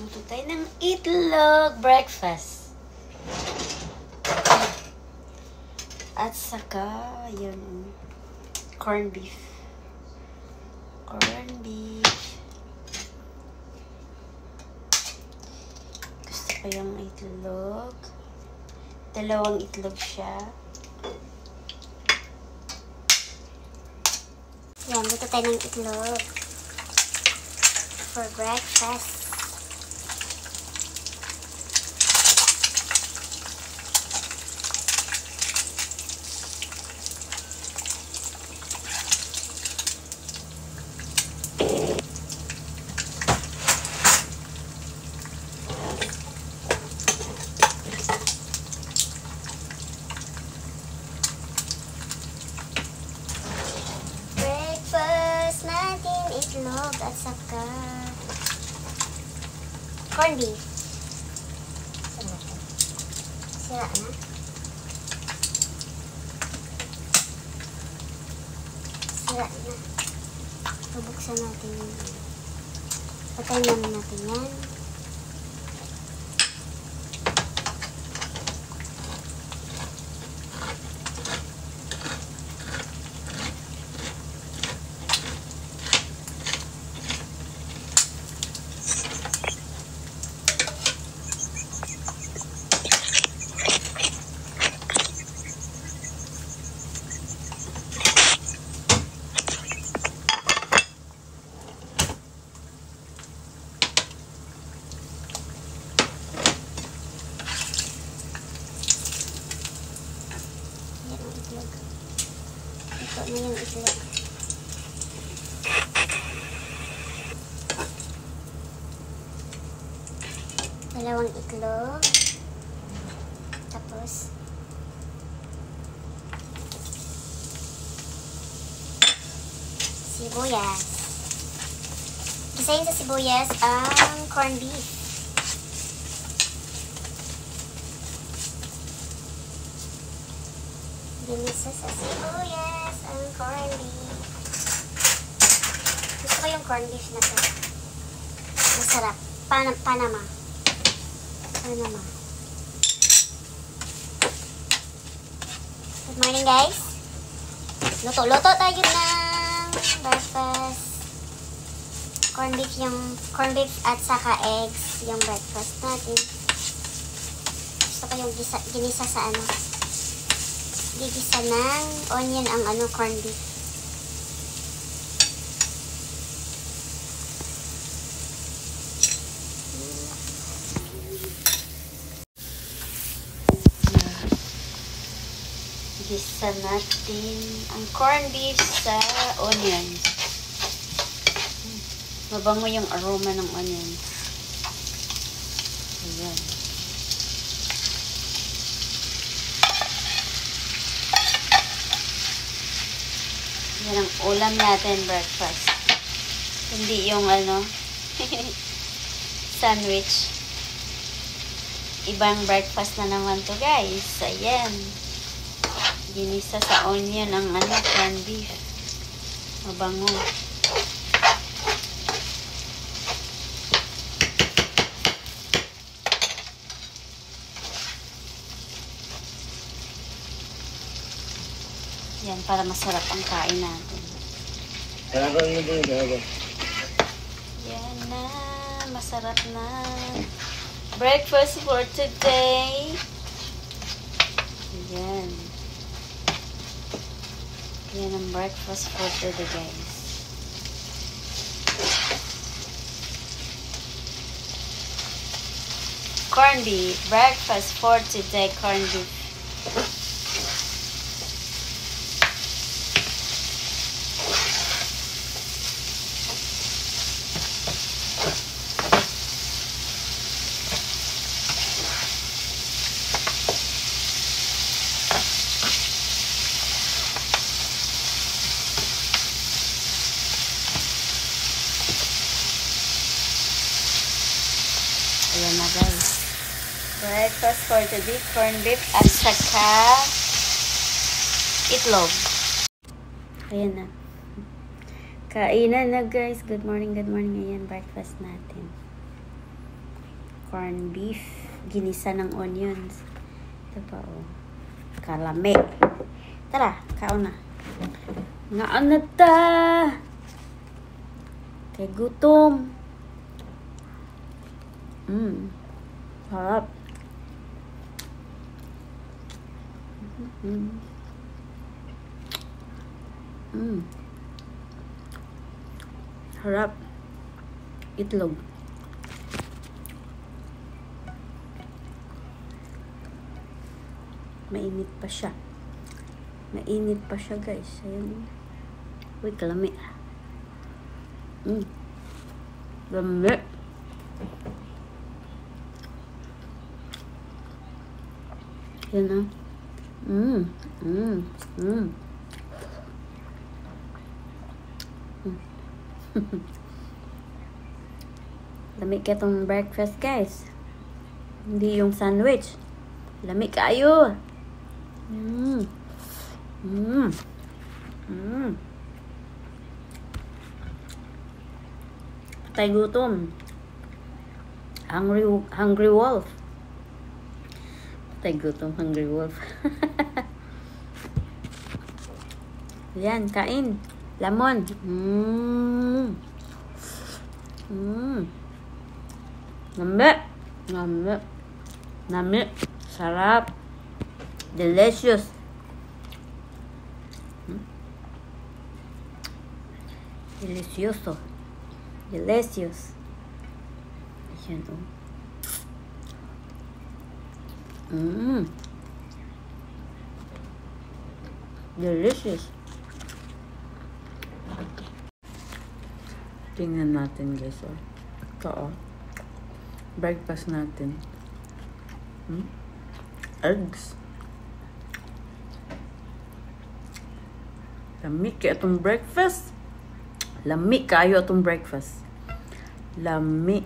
Luto tayo ng itlog breakfast. At saka, yun, corned beef. Corned beef. Gusto ko yung itlog. Dalawang itlog siya. Yan, luto tayo ng itlog. For breakfast. Itlog at saka corned beef. Sira na. Sira na. Bubuksan natin yun. Patayin naman natin yan. Ito na yung itlog. Dalawang itlog. Tapos sibuyas. Isayin sa sibuyas ang corned beef. Ginisa sa sibuyas ang corned beef. Gusto ko yung corned beef na to. Masarap. Panama. Good morning, guys. Luto tayo ng breakfast. Corned beef at saka eggs yung breakfast natin. Gusto ko yung ginisa sa ano. Gigisa ng onion ang corned beef. Gisa natin ang corned beef sa onion. Mabango yung aroma ng onion. Ayan. Yan ang ulam natin breakfast. Hindi yung sandwich. Ibang breakfast na naman to, guys. Ayan. Ginisa sa onion ang corned beef. Mabango. Yan, para masarap ang kain natin. Yan na, masarap na. Breakfast for today. Yan. Yan ang breakfast for today, guys. Corned beef. Breakfast for today, corned beef. Ayan na, guys. Breakfast for today, corned beef at saka itlog. Ayan na. Kainan na, guys. Good morning, good morning. Ayan, breakfast natin. corned beef. Ginisa ng onions. Ito pa, oh. Kalame. Tara, kaon na. Ngaan na ta! Kay gutom. Harap. Harap. Itlog. Mainit pa siya. Mainit pa siya, guys. Ayan. Uy, kalami. Lami. Yan na. Lami ka itong breakfast, guys. Hindi yung sandwich. Lami kayo. Patay gutom. Hungry wolf. Patay gutom, hungry wolf. Yan, kain. Lemon. Nami. Nami. Nami. Sarap. Delicious. Delicioso. Delicious. Ayan, oh. Delicious. Tingnan natin, guys, oh. Ito, oh. Breakfast natin. Eggs. Lami kayo itong breakfast. Lami kayo itong breakfast. Lami.